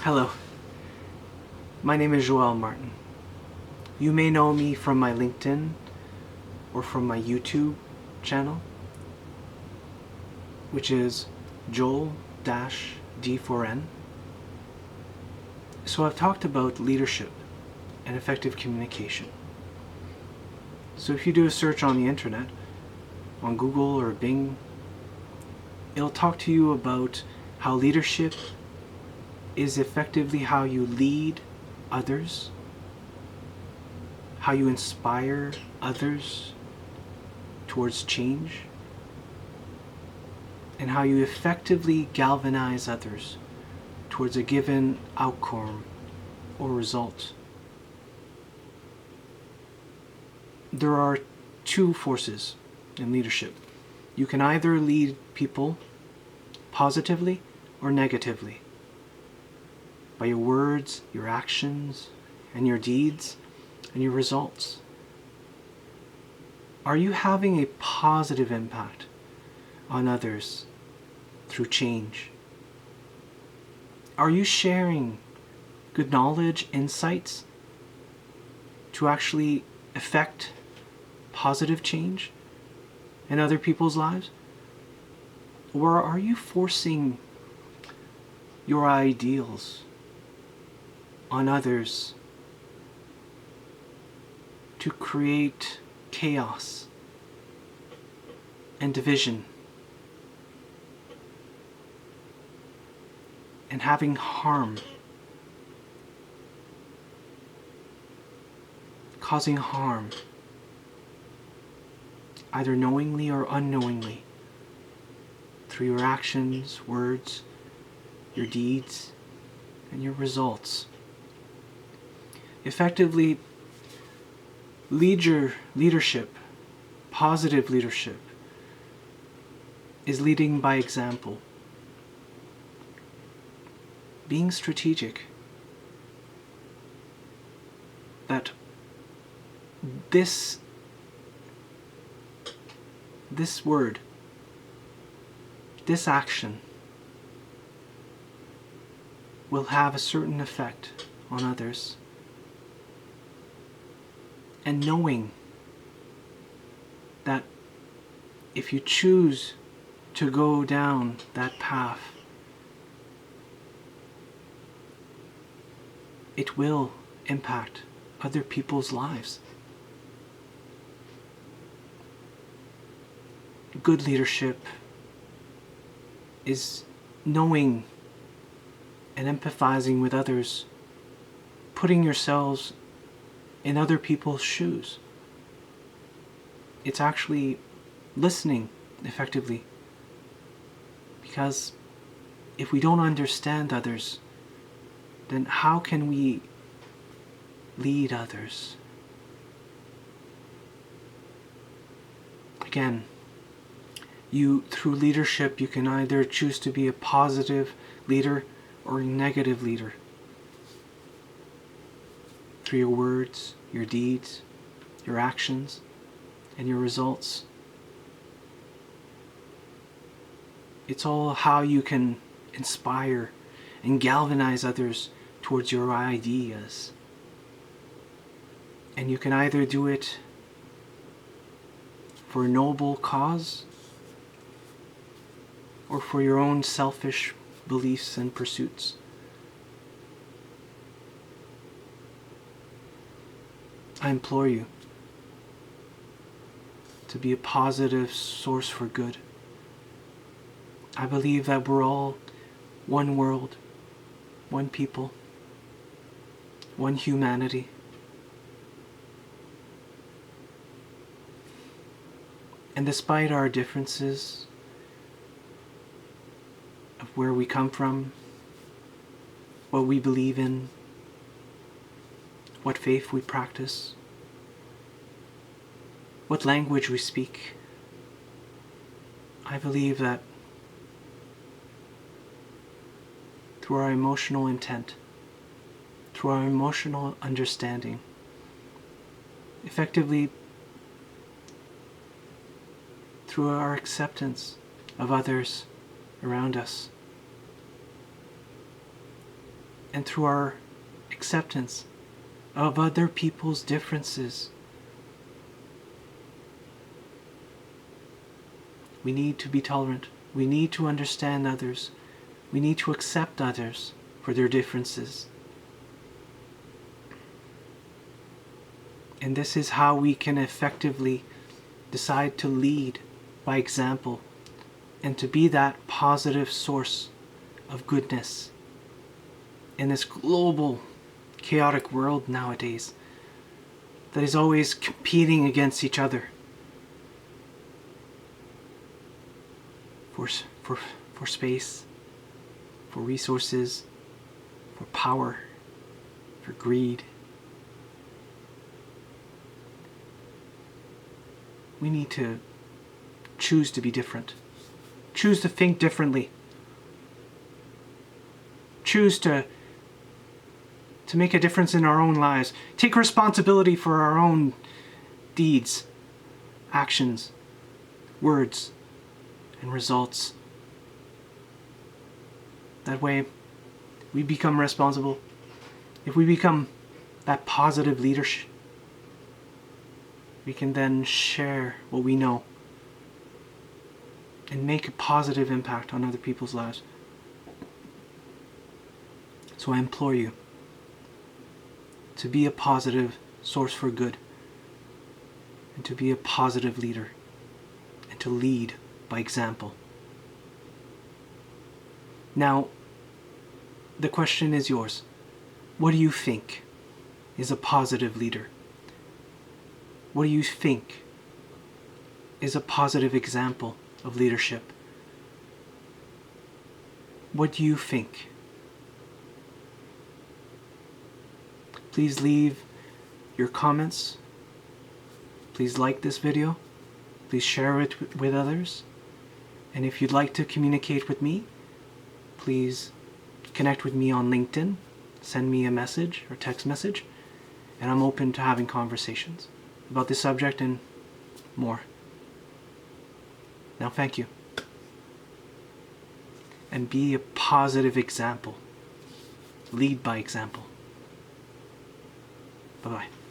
Hello, my name is Joel Martin. You may know me from my LinkedIn or from my YouTube channel, which is Joel-D4N. So I've talked about leadership and effective communication. So if you do a search on the internet, on Google or Bing, it'll talk to you about how leadership is effectively how you lead others, how you inspire others towards change, and how you effectively galvanize others towards a given outcome or result. There are two forces in leadership. You can either lead people positively or negatively by your words, your actions, and your deeds, and your results. Are you having a positive impact on others through change? Are you sharing good knowledge, insights to actually affect positive change in other people's lives? Or are you forcing your ideals on others to create chaos and division and having harm, causing harm, either knowingly or unknowingly, through your actions, words, your deeds, and your results? Effectively, leadership, positive leadership, is leading by example. Being strategic. That this word, this action will have a certain effect on others. And knowing that if you choose to go down that path, it will impact other people's lives. Good leadership is knowing and empathizing with others, putting yourselves in other people's shoes. It's actually listening effectively. Because if we don't understand others, then how can we lead others? Again, through leadership, you can either choose to be a positive leader or a negative leader. Through your words, your deeds, your actions, and your results. It's all how you can inspire and galvanize others towards your ideas. And you can either do it for a noble cause or for your own selfish beliefs and pursuits. I implore you to be a positive source for good. I believe that we're all one world, one people, one humanity. And despite our differences of where we come from, what we believe in, what faith we practice, what language we speak, I believe that through our emotional intent, through our emotional understanding, effectively through our acceptance of others around us, and through our acceptance of other people's differences. We need to be tolerant. We need to understand others. We need to accept others for their differences. And this is how we can effectively decide to lead by example and to be that positive source of goodness in this global, chaotic world nowadays that is always competing against each other for space, for resources, for power, for greed. We need to choose to be different. Choose to think differently. Choose to make a difference in our own lives. Take responsibility for our own deeds, actions, words, and results. That way, we become responsible. If we become that positive leadership, we can then share what we know and make a positive impact on other people's lives. So I implore you to be a positive source for good, and to be a positive leader, and to lead by example. Now, the question is yours. What do you think is a positive leader? What do you think is a positive example of leadership? What do you think? Please leave your comments. Please like this video. Please share it with others. And if you'd like to communicate with me, please connect with me on LinkedIn. Send me a message or text message. And I'm open to having conversations about this subject and more. Now, thank you. And be a positive example. Lead by example. Bye-bye.